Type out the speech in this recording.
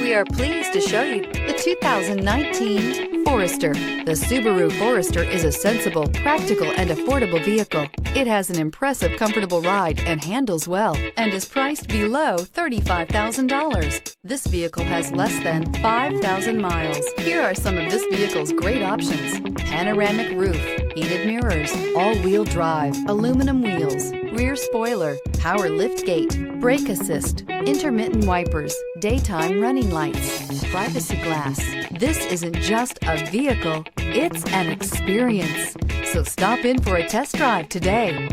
We are pleased to show you the 2019 Forester. The Subaru Forester is a sensible, practical, and affordable vehicle. It has an impressive, comfortable ride and handles well, and is priced below $35,000. This vehicle has less than 5,000 miles. Here are some of this vehicle's great options: panoramic roof, heated mirrors, all-wheel drive, aluminum wheels, rear spoiler, power lift gate, brake assist, intermittent wipers, daytime running lights, privacy glass. This isn't just a vehicle, it's an experience. So stop in for a test drive today.